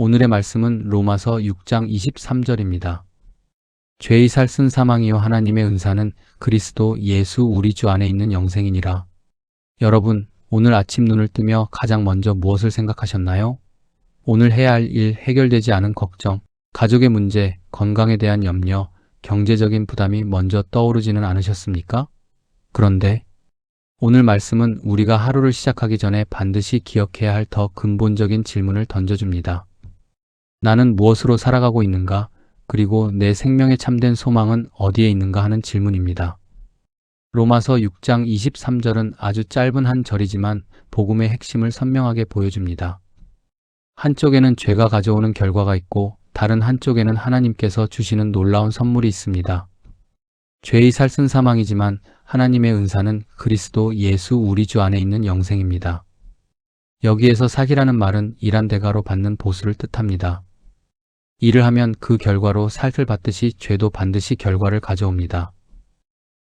오늘의 말씀은 로마서 6장 23절입니다. 죄의 살쓴 사망이요 하나님의 은사는 그리스도 예수 우리 주 안에 있는 영생이니라. 여러분, 오늘 아침 눈을 뜨며 가장 먼저 무엇을 생각하셨나요? 오늘 해야 할 일, 해결되지 않은 걱정, 가족의 문제, 건강에 대한 염려, 경제적인 부담이 먼저 떠오르지는 않으셨습니까? 그런데 오늘 말씀은 우리가 하루를 시작하기 전에 반드시 기억해야 할 더 근본적인 질문을 던져줍니다. 나는 무엇으로 살아가고 있는가? 그리고 내 생명의 참된 소망은 어디에 있는가 하는 질문입니다. 로마서 6장 23절은 아주 짧은 한 절이지만 복음의 핵심을 선명하게 보여줍니다. 한쪽에는 죄가 가져오는 결과가 있고 다른 한쪽에는 하나님께서 주시는 놀라운 선물이 있습니다. 죄의 살쓴 사망이지만 하나님의 은사는 그리스도 예수 우리 주 안에 있는 영생입니다. 여기에서 사기라는 말은 일한 대가로 받는 보수를 뜻합니다. 일을 하면 그 결과로 살을 받듯이 죄도 반드시 결과를 가져옵니다.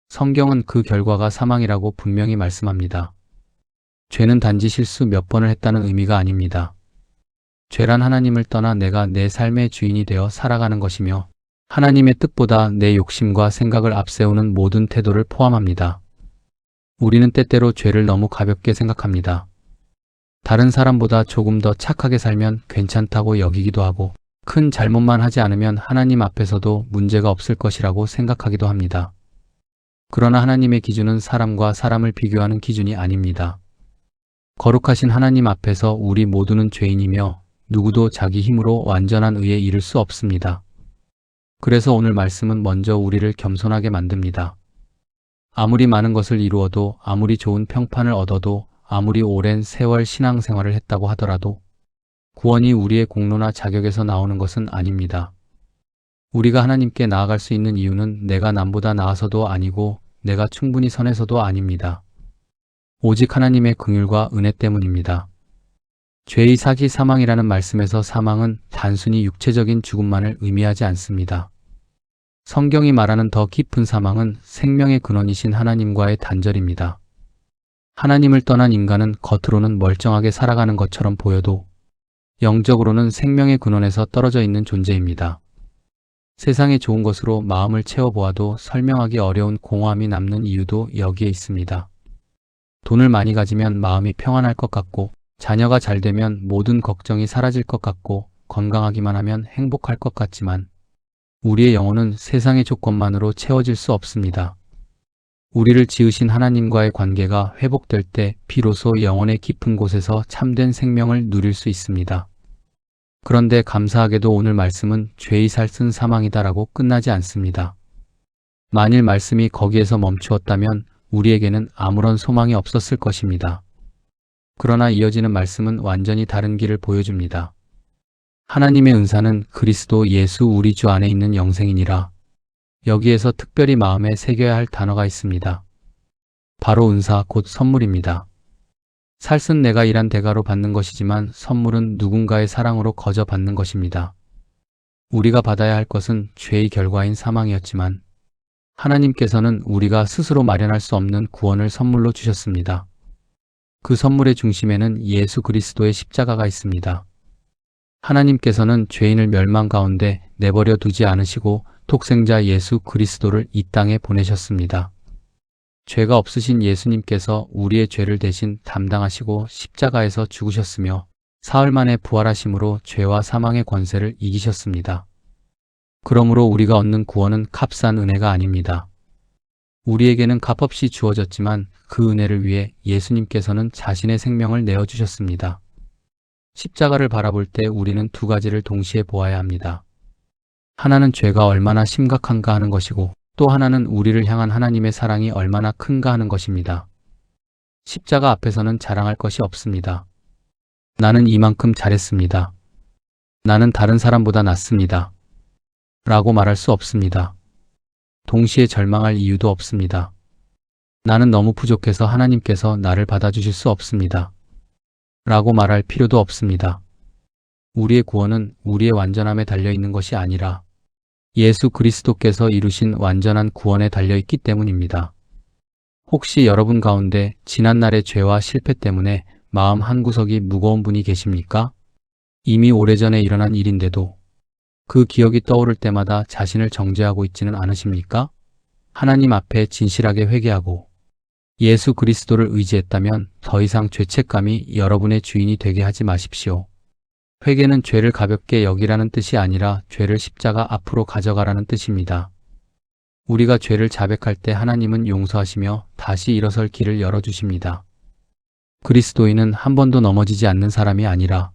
성경은 그 결과가 사망이라고 분명히 말씀합니다. 죄는 단지 실수 몇 번을 했다는 의미가 아닙니다. 죄란 하나님을 떠나 내가 내 삶의 주인이 되어 살아가는 것이며 하나님의 뜻보다 내 욕심과 생각을 앞세우는 모든 태도를 포함합니다. 우리는 때때로 죄를 너무 가볍게 생각합니다. 다른 사람보다 조금 더 착하게 살면 괜찮다고 여기기도 하고 큰 잘못만 하지 않으면 하나님 앞에서도 문제가 없을 것이라고 생각하기도 합니다. 그러나 하나님의 기준은 사람과 사람을 비교하는 기준이 아닙니다. 거룩하신 하나님 앞에서 우리 모두는 죄인이며 누구도 자기 힘으로 완전한 의에 이를 수 없습니다. 그래서 오늘 말씀은 먼저 우리를 겸손하게 만듭니다. 아무리 많은 것을 이루어도, 아무리 좋은 평판을 얻어도, 아무리 오랜 세월 신앙생활을 했다고 하더라도 구원이 우리의 공로나 자격에서 나오는 것은 아닙니다. 우리가 하나님께 나아갈 수 있는 이유는 내가 남보다 나아서도 아니고 내가 충분히 선해서도 아닙니다. 오직 하나님의 긍휼과 은혜 때문입니다. 죄의 사기 사망이라는 말씀에서 사망은 단순히 육체적인 죽음만을 의미하지 않습니다. 성경이 말하는 더 깊은 사망은 생명의 근원이신 하나님과의 단절입니다. 하나님을 떠난 인간은 겉으로는 멀쩡하게 살아가는 것처럼 보여도 영적으로는 생명의 근원에서 떨어져 있는 존재입니다. 세상의 좋은 것으로 마음을 채워보아도 설명하기 어려운 공허함이 남는 이유도 여기에 있습니다. 돈을 많이 가지면 마음이 평안할 것 같고 자녀가 잘 되면 모든 걱정이 사라질 것 같고 건강하기만 하면 행복할 것 같지만 우리의 영혼은 세상의 조건만으로 채워질 수 없습니다. 우리를 지으신 하나님과의 관계가 회복될 때 비로소 영혼의 깊은 곳에서 참된 생명을 누릴 수 있습니다. 그런데 감사하게도 오늘 말씀은 죄의 살쓴 사망이다라고 끝나지 않습니다. 만일 말씀이 거기에서 멈추었다면 우리에게는 아무런 소망이 없었을 것입니다. 그러나 이어지는 말씀은 완전히 다른 길을 보여줍니다. 하나님의 은사는 그리스도 예수 우리 주 안에 있는 영생이니라. 여기에서 특별히 마음에 새겨야 할 단어가 있습니다. 바로 은사 곧 선물입니다. 살쓴 내가 일한 대가로 받는 것이지만 선물은 누군가의 사랑으로 거저 받는 것입니다. 우리가 받아야 할 것은 죄의 결과인 사망이었지만 하나님께서는 우리가 스스로 마련할 수 없는 구원을 선물로 주셨습니다. 그 선물의 중심에는 예수 그리스도의 십자가가 있습니다. 하나님께서는 죄인을 멸망 가운데 내버려 두지 않으시고 독생자 예수 그리스도를 이 땅에 보내셨습니다. 죄가 없으신 예수님께서 우리의 죄를 대신 담당하시고 십자가에서 죽으셨으며 사흘 만에 부활하심으로 죄와 사망의 권세를 이기셨습니다. 그러므로 우리가 얻는 구원은 값싼 은혜가 아닙니다. 우리에게는 값없이 주어졌지만 그 은혜를 위해 예수님께서는 자신의 생명을 내어주셨습니다. 십자가를 바라볼 때 우리는 두 가지를 동시에 보아야 합니다. 하나는 죄가 얼마나 심각한가 하는 것이고 또 하나는 우리를 향한 하나님의 사랑이 얼마나 큰가 하는 것입니다. 십자가 앞에서는 자랑할 것이 없습니다. 나는 이만큼 잘했습니다. 나는 다른 사람보다 낫습니다. 라고 말할 수 없습니다. 동시에 절망할 이유도 없습니다. 나는 너무 부족해서 하나님께서 나를 받아주실 수 없습니다. 라고 말할 필요도 없습니다. 우리의 구원은 우리의 완전함에 달려있는 것이 아니라 예수 그리스도께서 이루신 완전한 구원에 달려있기 때문입니다. 혹시 여러분 가운데 지난날의 죄와 실패 때문에 마음 한구석이 무거운 분이 계십니까? 이미 오래전에 일어난 일인데도 그 기억이 떠오를 때마다 자신을 정죄하고 있지는 않으십니까? 하나님 앞에 진실하게 회개하고 예수 그리스도를 의지했다면 더 이상 죄책감이 여러분의 주인이 되게 하지 마십시오. 회개는 죄를 가볍게 여기라는 뜻이 아니라 죄를 십자가 앞으로 가져가라는 뜻입니다. 우리가 죄를 자백할 때 하나님은 용서하시며 다시 일어설 길을 열어주십니다. 그리스도인은 한 번도 넘어지지 않는 사람이 아니라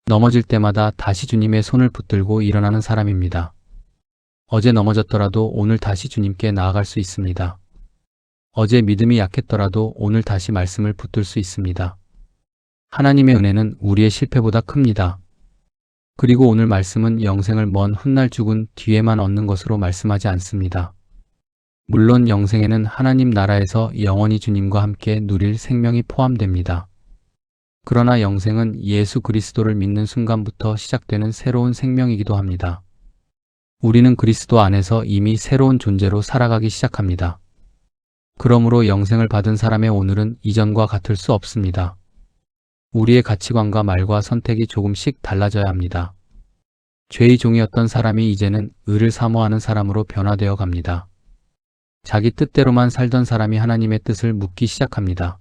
넘어질 때마다 다시 주님의 손을 붙들고 일어나는 사람입니다. 어제 넘어졌더라도 오늘 다시 주님께 나아갈 수 있습니다. 어제 믿음이 약했더라도 오늘 다시 말씀을 붙들 수 있습니다. 하나님의 은혜는 우리의 실패보다 큽니다. 그리고 오늘 말씀은 영생을 먼 훗날 죽은 뒤에만 얻는 것으로 말씀하지 않습니다. 물론 영생에는 하나님 나라에서 영원히 주님과 함께 누릴 생명이 포함됩니다. 그러나 영생은 예수 그리스도를 믿는 순간부터 시작되는 새로운 생명이기도 합니다. 우리는 그리스도 안에서 이미 새로운 존재로 살아가기 시작합니다. 그러므로 영생을 받은 사람의 오늘은 이전과 같을 수 없습니다. 우리의 가치관과 말과 선택이 조금씩 달라져야 합니다. 죄의 종이었던 사람이 이제는 의를 사모하는 사람으로 변화되어 갑니다. 자기 뜻대로만 살던 사람이 하나님의 뜻을 묻기 시작합니다.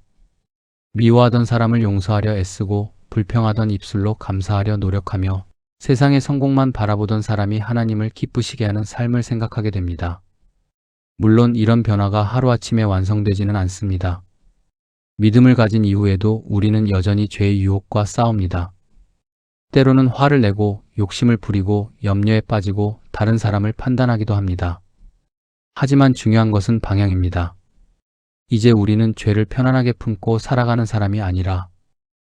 미워하던 사람을 용서하려 애쓰고 불평하던 입술로 감사하려 노력하며 세상의 성공만 바라보던 사람이 하나님을 기쁘시게 하는 삶을 생각하게 됩니다. 물론 이런 변화가 하루아침에 완성되지는 않습니다. 믿음을 가진 이후에도 우리는 여전히 죄의 유혹과 싸웁니다. 때로는 화를 내고 욕심을 부리고 염려에 빠지고 다른 사람을 판단하기도 합니다. 하지만 중요한 것은 방향입니다. 이제 우리는 죄를 편안하게 품고 살아가는 사람이 아니라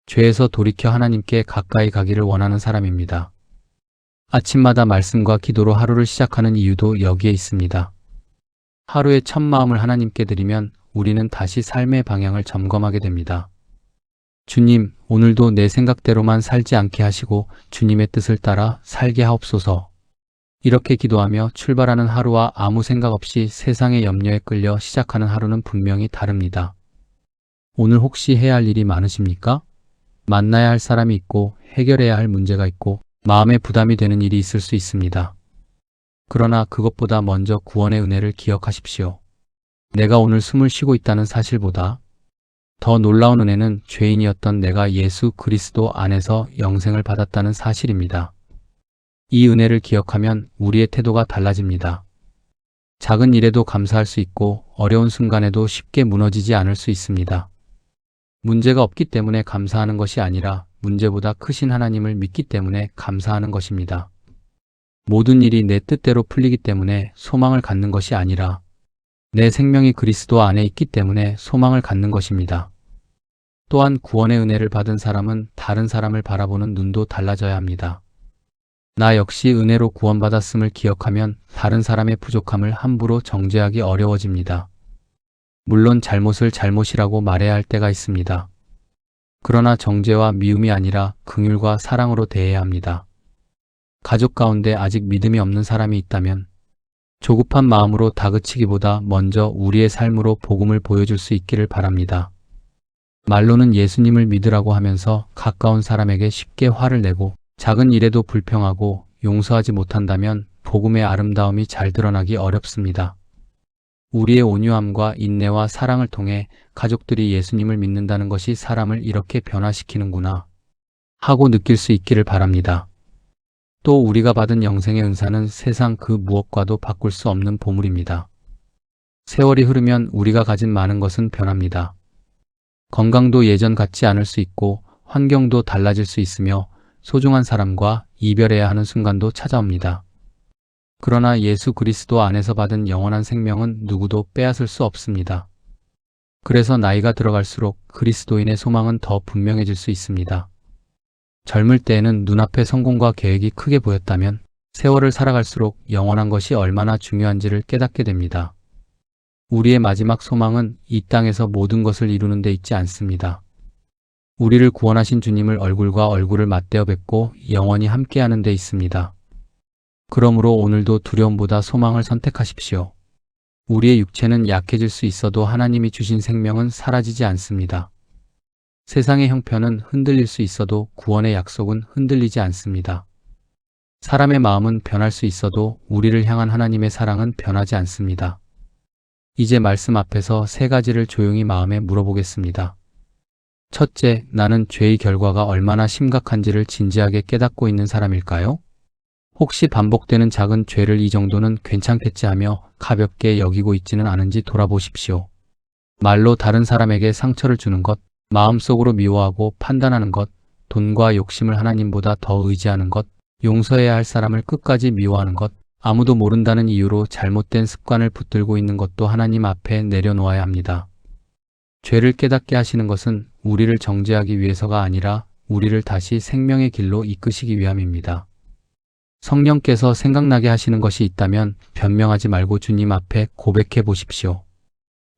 죄에서 돌이켜 하나님께 가까이 가기를 원하는 사람입니다. 아침마다 말씀과 기도로 하루를 시작하는 이유도 여기에 있습니다. 하루의 첫 마음을 하나님께 드리면 우리는 다시 삶의 방향을 점검하게 됩니다. 주님, 오늘도 내 생각대로만 살지 않게 하시고 주님의 뜻을 따라 살게 하옵소서. 이렇게 기도하며 출발하는 하루와 아무 생각 없이 세상의 염려에 끌려 시작하는 하루는 분명히 다릅니다. 오늘 혹시 해야 할 일이 많으십니까? 만나야 할 사람이 있고 해결해야 할 문제가 있고 마음에 부담이 되는 일이 있을 수 있습니다. 그러나 그것보다 먼저 구원의 은혜를 기억하십시오. 내가 오늘 숨을 쉬고 있다는 사실보다 더 놀라운 은혜는 죄인이었던 내가 예수 그리스도 안에서 영생을 받았다는 사실입니다. 이 은혜를 기억하면 우리의 태도가 달라집니다. 작은 일에도 감사할 수 있고 어려운 순간에도 쉽게 무너지지 않을 수 있습니다. 문제가 없기 때문에 감사하는 것이 아니라 문제보다 크신 하나님을 믿기 때문에 감사하는 것입니다. 모든 일이 내 뜻대로 풀리기 때문에 소망을 갖는 것이 아니라 내 생명이 그리스도 안에 있기 때문에 소망을 갖는 것입니다. 또한 구원의 은혜를 받은 사람은 다른 사람을 바라보는 눈도 달라져야 합니다. 나 역시 은혜로 구원받았음을 기억하면 다른 사람의 부족함을 함부로 정죄하기 어려워집니다. 물론 잘못을 잘못이라고 말해야 할 때가 있습니다. 그러나 정죄와 미움이 아니라 긍휼과 사랑으로 대해야 합니다. 가족 가운데 아직 믿음이 없는 사람이 있다면 조급한 마음으로 다그치기보다 먼저 우리의 삶으로 복음을 보여줄 수 있기를 바랍니다. 말로는 예수님을 믿으라고 하면서 가까운 사람에게 쉽게 화를 내고 작은 일에도 불평하고 용서하지 못한다면 복음의 아름다움이 잘 드러나기 어렵습니다. 우리의 온유함과 인내와 사랑을 통해 가족들이 예수님을 믿는다는 것이 사람을 이렇게 변화시키는구나 하고 느낄 수 있기를 바랍니다. 또 우리가 받은 영생의 은사는 세상 그 무엇과도 바꿀 수 없는 보물입니다. 세월이 흐르면 우리가 가진 많은 것은 변합니다. 건강도 예전 같지 않을 수 있고 환경도 달라질 수 있으며 소중한 사람과 이별해야 하는 순간도 찾아옵니다. 그러나 예수 그리스도 안에서 받은 영원한 생명은 누구도 빼앗을 수 없습니다. 그래서 나이가 들어갈수록 그리스도인의 소망은 더 분명해질 수 있습니다. 젊을 때에는 눈앞에 성공과 계획이 크게 보였다면 세월을 살아갈수록 영원한 것이 얼마나 중요한지를 깨닫게 됩니다. 우리의 마지막 소망은 이 땅에서 모든 것을 이루는 데 있지 않습니다. 우리를 구원하신 주님을 얼굴과 얼굴을 맞대어 뵙고 영원히 함께하는 데 있습니다. 그러므로 오늘도 두려움보다 소망을 선택하십시오. 우리의 육체는 약해질 수 있어도 하나님이 주신 생명은 사라지지 않습니다. 세상의 형편은 흔들릴 수 있어도 구원의 약속은 흔들리지 않습니다. 사람의 마음은 변할 수 있어도 우리를 향한 하나님의 사랑은 변하지 않습니다. 이제 말씀 앞에서 세 가지를 조용히 마음에 물어보겠습니다. 첫째, 나는 죄의 결과가 얼마나 심각한지를 진지하게 깨닫고 있는 사람일까요? 혹시 반복되는 작은 죄를 이 정도는 괜찮겠지 하며 가볍게 여기고 있지는 않은지 돌아보십시오. 말로 다른 사람에게 상처를 주는 것, 마음속으로 미워하고 판단하는 것, 돈과 욕심을 하나님보다 더 의지하는 것, 용서해야 할 사람을 끝까지 미워하는 것, 아무도 모른다는 이유로 잘못된 습관을 붙들고 있는 것도 하나님 앞에 내려놓아야 합니다. 죄를 깨닫게 하시는 것은 우리를 정죄하기 위해서가 아니라 우리를 다시 생명의 길로 이끄시기 위함입니다. 성령께서 생각나게 하시는 것이 있다면 변명하지 말고 주님 앞에 고백해 보십시오.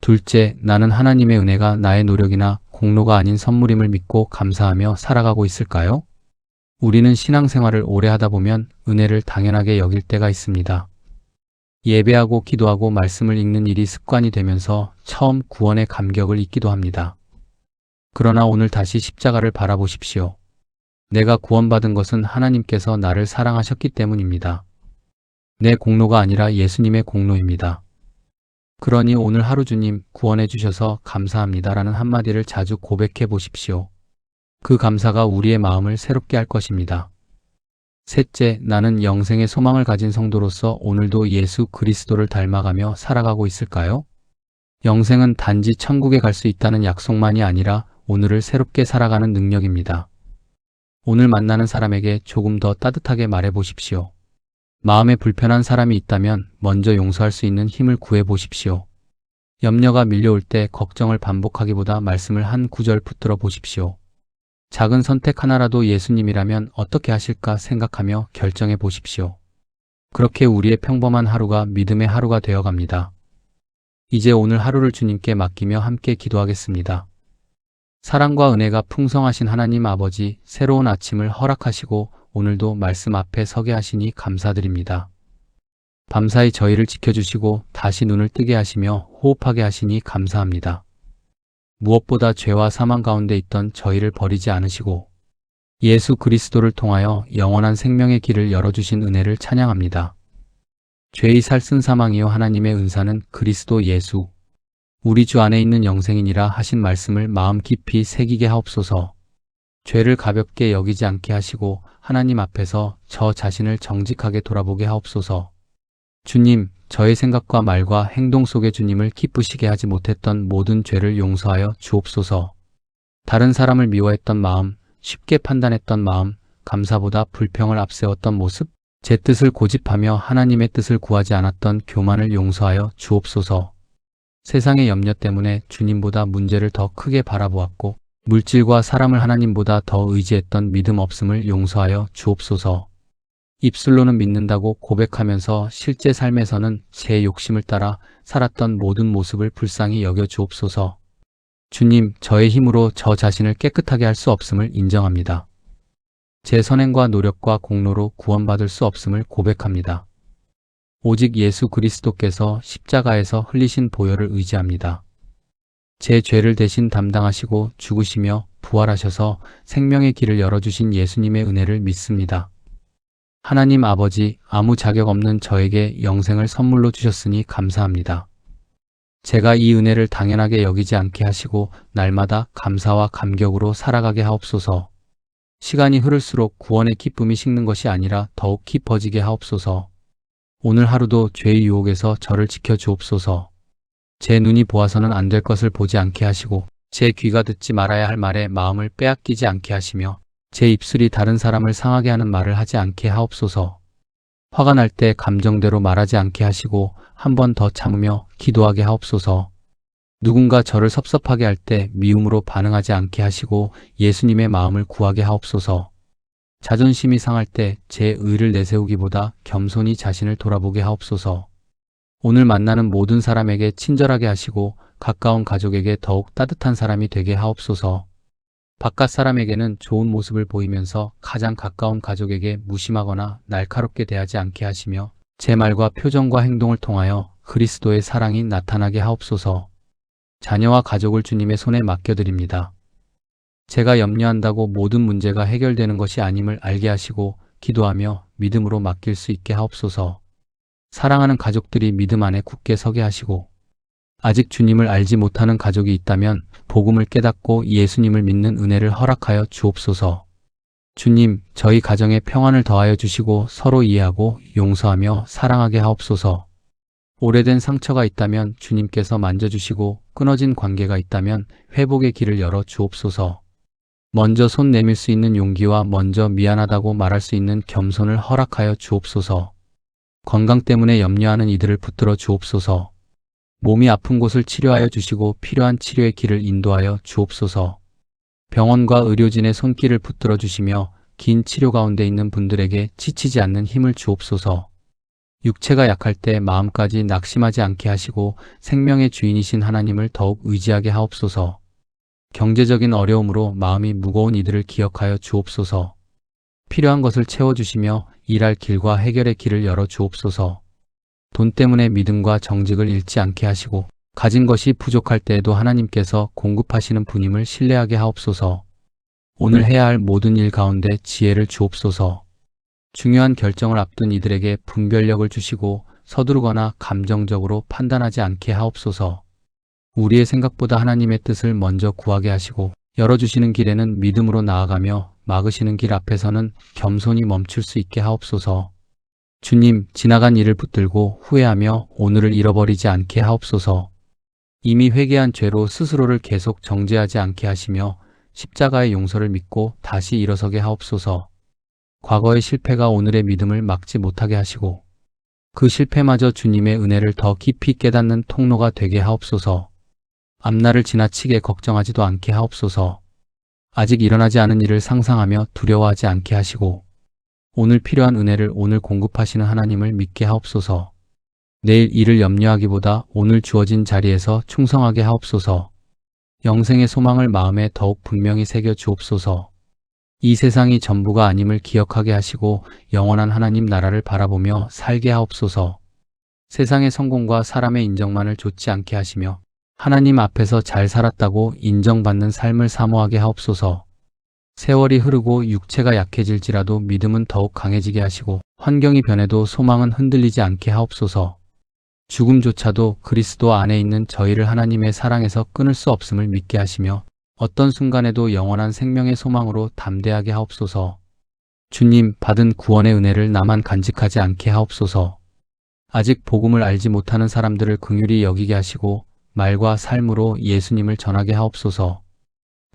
둘째, 나는 하나님의 은혜가 나의 노력이나 공로가 아닌 선물임을 믿고 감사하며 살아가고 있을까요? 우리는 신앙생활을 오래 하다 보면 은혜를 당연하게 여길 때가 있습니다. 예배하고 기도하고 말씀을 읽는 일이 습관이 되면서 처음 구원의 감격을 잊기도 합니다. 그러나 오늘 다시 십자가를 바라보십시오. 내가 구원받은 것은 하나님께서 나를 사랑하셨기 때문입니다. 내 공로가 아니라 예수님의 공로입니다. 그러니 오늘 하루 주님 구원해 주셔서 감사합니다라는 한마디를 자주 고백해 보십시오. 그 감사가 우리의 마음을 새롭게 할 것입니다. 셋째, 나는 영생의 소망을 가진 성도로서 오늘도 예수 그리스도를 닮아가며 살아가고 있을까요? 영생은 단지 천국에 갈 수 있다는 약속만이 아니라 오늘을 새롭게 살아가는 능력입니다. 오늘 만나는 사람에게 조금 더 따뜻하게 말해 보십시오. 마음에 불편한 사람이 있다면 먼저 용서할 수 있는 힘을 구해 보십시오. 염려가 밀려올 때 걱정을 반복하기보다 말씀을 한 구절 붙들어 보십시오. 작은 선택 하나라도 예수님이라면 어떻게 하실까 생각하며 결정해 보십시오. 그렇게 우리의 평범한 하루가 믿음의 하루가 되어갑니다. 이제 오늘 하루를 주님께 맡기며 함께 기도하겠습니다. 사랑과 은혜가 풍성하신 하나님 아버지, 새로운 아침을 허락하시고 오늘도 말씀 앞에 서게 하시니 감사드립니다. 밤사이 저희를 지켜주시고 다시 눈을 뜨게 하시며 호흡하게 하시니 감사합니다. 무엇보다 죄와 사망 가운데 있던 저희를 버리지 않으시고 예수 그리스도를 통하여 영원한 생명의 길을 열어주신 은혜를 찬양합니다. 죄의 살쓴 사망이요 하나님의 은사는 그리스도 예수, 우리 주 안에 있는 영생이니라 하신 말씀을 마음 깊이 새기게 하옵소서. 죄를 가볍게 여기지 않게 하시고 하나님 앞에서 저 자신을 정직하게 돌아보게 하옵소서. 주님, 저의 생각과 말과 행동 속에 주님을 기쁘시게 하지 못했던 모든 죄를 용서하여 주옵소서. 다른 사람을 미워했던 마음, 쉽게 판단했던 마음, 감사보다 불평을 앞세웠던 모습, 제 뜻을 고집하며 하나님의 뜻을 구하지 않았던 교만을 용서하여 주옵소서. 세상의 염려 때문에 주님보다 문제를 더 크게 바라보았고 물질과 사람을 하나님보다 더 의지했던 믿음 없음을 용서하여 주옵소서. 입술로는 믿는다고 고백하면서 실제 삶에서는 제 욕심을 따라 살았던 모든 모습을 불쌍히 여겨 주옵소서. 주님, 저의 힘으로 저 자신을 깨끗하게 할 수 없음을 인정합니다. 제 선행과 노력과 공로로 구원받을 수 없음을 고백합니다. 오직 예수 그리스도께서 십자가에서 흘리신 보혈을 의지합니다. 제 죄를 대신 담당하시고 죽으시며 부활하셔서 생명의 길을 열어주신 예수님의 은혜를 믿습니다. 하나님 아버지, 아무 자격 없는 저에게 영생을 선물로 주셨으니 감사합니다. 제가 이 은혜를 당연하게 여기지 않게 하시고 날마다 감사와 감격으로 살아가게 하옵소서. 시간이 흐를수록 구원의 기쁨이 식는 것이 아니라 더욱 깊어지게 하옵소서. 오늘 하루도 죄의 유혹에서 저를 지켜 주옵소서. 제 눈이 보아서는 안 될 것을 보지 않게 하시고 제 귀가 듣지 말아야 할 말에 마음을 빼앗기지 않게 하시며 제 입술이 다른 사람을 상하게 하는 말을 하지 않게 하옵소서. 화가 날 때 감정대로 말하지 않게 하시고 한 번 더 참으며 기도하게 하옵소서. 누군가 저를 섭섭하게 할 때 미움으로 반응하지 않게 하시고 예수님의 마음을 구하게 하옵소서. 자존심이 상할 때 제 의를 내세우기보다 겸손히 자신을 돌아보게 하옵소서. 오늘 만나는 모든 사람에게 친절하게 하시고 가까운 가족에게 더욱 따뜻한 사람이 되게 하옵소서. 바깥 사람에게는 좋은 모습을 보이면서 가장 가까운 가족에게 무심하거나 날카롭게 대하지 않게 하시며 제 말과 표정과 행동을 통하여 그리스도의 사랑이 나타나게 하옵소서. 자녀와 가족을 주님의 손에 맡겨드립니다. 제가 염려한다고 모든 문제가 해결되는 것이 아님을 알게 하시고 기도하며 믿음으로 맡길 수 있게 하옵소서. 사랑하는 가족들이 믿음 안에 굳게 서게 하시고 아직 주님을 알지 못하는 가족이 있다면 복음을 깨닫고 예수님을 믿는 은혜를 허락하여 주옵소서. 주님, 저희 가정에 평안을 더하여 주시고 서로 이해하고 용서하며 사랑하게 하옵소서. 오래된 상처가 있다면 주님께서 만져주시고 끊어진 관계가 있다면 회복의 길을 열어 주옵소서. 먼저 손 내밀 수 있는 용기와 먼저 미안하다고 말할 수 있는 겸손을 허락하여 주옵소서. 건강 때문에 염려하는 이들을 붙들어 주옵소서. 몸이 아픈 곳을 치료하여 주시고 필요한 치료의 길을 인도하여 주옵소서. 병원과 의료진의 손길을 붙들어 주시며 긴 치료 가운데 있는 분들에게 지치지 않는 힘을 주옵소서. 육체가 약할 때 마음까지 낙심하지 않게 하시고 생명의 주인이신 하나님을 더욱 의지하게 하옵소서. 경제적인 어려움으로 마음이 무거운 이들을 기억하여 주옵소서. 필요한 것을 채워주시며 일할 길과 해결의 길을 열어 주옵소서. 돈 때문에 믿음과 정직을 잃지 않게 하시고 가진 것이 부족할 때에도 하나님께서 공급하시는 분임을 신뢰하게 하옵소서. 오늘 해야 할 모든 일 가운데 지혜를 주옵소서. 중요한 결정을 앞둔 이들에게 분별력을 주시고 서두르거나 감정적으로 판단하지 않게 하옵소서. 우리의 생각보다 하나님의 뜻을 먼저 구하게 하시고 열어주시는 길에는 믿음으로 나아가며 막으시는 길 앞에서는 겸손히 멈출 수 있게 하옵소서. 주님, 지나간 일을 붙들고 후회하며 오늘을 잃어버리지 않게 하옵소서. 이미 회개한 죄로 스스로를 계속 정죄하지 않게 하시며 십자가의 용서를 믿고 다시 일어서게 하옵소서. 과거의 실패가 오늘의 믿음을 막지 못하게 하시고 그 실패마저 주님의 은혜를 더 깊이 깨닫는 통로가 되게 하옵소서. 앞날을 지나치게 걱정하지도 않게 하옵소서. 아직 일어나지 않은 일을 상상하며 두려워하지 않게 하시고 오늘 필요한 은혜를 오늘 공급하시는 하나님을 믿게 하옵소서. 내일 일을 염려하기보다 오늘 주어진 자리에서 충성하게 하옵소서. 영생의 소망을 마음에 더욱 분명히 새겨 주옵소서. 이 세상이 전부가 아님을 기억하게 하시고 영원한 하나님 나라를 바라보며 살게 하옵소서. 세상의 성공과 사람의 인정만을 좇지 않게 하시며 하나님 앞에서 잘 살았다고 인정받는 삶을 사모하게 하옵소서. 세월이 흐르고 육체가 약해질지라도 믿음은 더욱 강해지게 하시고 환경이 변해도 소망은 흔들리지 않게 하옵소서. 죽음조차도 그리스도 안에 있는 저희를 하나님의 사랑에서 끊을 수 없음을 믿게 하시며 어떤 순간에도 영원한 생명의 소망으로 담대하게 하옵소서. 주님, 받은 구원의 은혜를 나만 간직하지 않게 하옵소서. 아직 복음을 알지 못하는 사람들을 긍휼히 여기게 하시고 말과 삶으로 예수님을 전하게 하옵소서.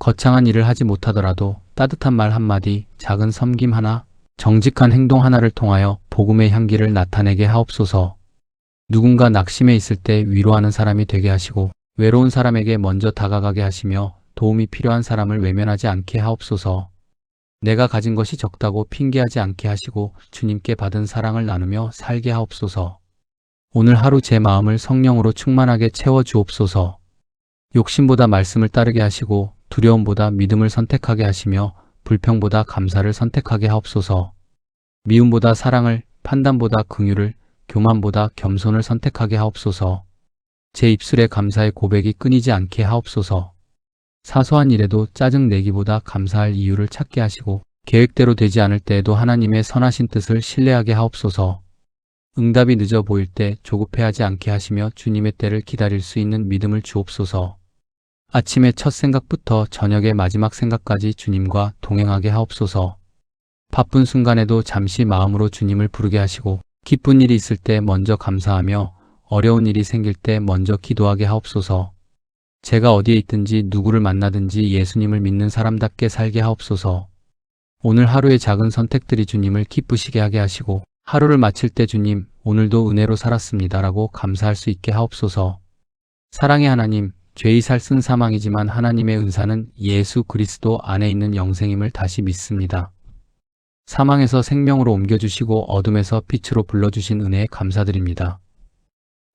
거창한 일을 하지 못하더라도 따뜻한 말 한마디, 작은 섬김 하나, 정직한 행동 하나를 통하여 복음의 향기를 나타내게 하옵소서. 누군가 낙심해 있을 때 위로하는 사람이 되게 하시고 외로운 사람에게 먼저 다가가게 하시며 도움이 필요한 사람을 외면하지 않게 하옵소서. 내가 가진 것이 적다고 핑계하지 않게 하시고 주님께 받은 사랑을 나누며 살게 하옵소서. 오늘 하루 제 마음을 성령으로 충만하게 채워주옵소서. 욕심보다 말씀을 따르게 하시고 두려움보다 믿음을 선택하게 하시며 불평보다 감사를 선택하게 하옵소서. 미움보다 사랑을, 판단보다 긍휼을, 교만보다 겸손을 선택하게 하옵소서. 제 입술에 감사의 고백이 끊이지 않게 하옵소서. 사소한 일에도 짜증 내기보다 감사할 이유를 찾게 하시고 계획대로 되지 않을 때에도 하나님의 선하신 뜻을 신뢰하게 하옵소서. 응답이 늦어 보일 때 조급해하지 않게 하시며 주님의 때를 기다릴 수 있는 믿음을 주옵소서. 아침의 첫 생각부터 저녁의 마지막 생각까지 주님과 동행하게 하옵소서. 바쁜 순간에도 잠시 마음으로 주님을 부르게 하시고 기쁜 일이 있을 때 먼저 감사하며 어려운 일이 생길 때 먼저 기도하게 하옵소서. 제가 어디에 있든지 누구를 만나든지 예수님을 믿는 사람답게 살게 하옵소서. 오늘 하루의 작은 선택들이 주님을 기쁘시게 하게 하시고 하루를 마칠 때 주님, 오늘도 은혜로 살았습니다라고 감사할 수 있게 하옵소서. 사랑의 하나님, 죄의 살 쓴 사망이지만 하나님의 은사는 예수 그리스도 안에 있는 영생임을 다시 믿습니다. 사망에서 생명으로 옮겨주시고 어둠에서 빛으로 불러주신 은혜에 감사드립니다.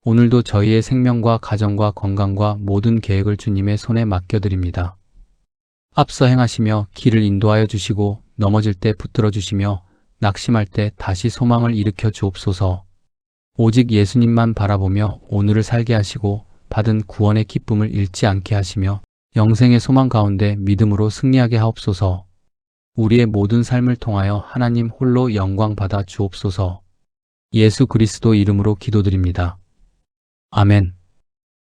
오늘도 저희의 생명과 가정과 건강과 모든 계획을 주님의 손에 맡겨드립니다. 앞서 행하시며 길을 인도하여 주시고 넘어질 때 붙들어 주시며 낙심할 때 다시 소망을 일으켜 주옵소서. 오직 예수님만 바라보며 오늘을 살게 하시고 받은 구원의 기쁨을 잃지 않게 하시며 영생의 소망 가운데 믿음으로 승리하게 하옵소서. 우리의 모든 삶을 통하여 하나님 홀로 영광 받아 주옵소서. 예수 그리스도 이름으로 기도드립니다. 아멘.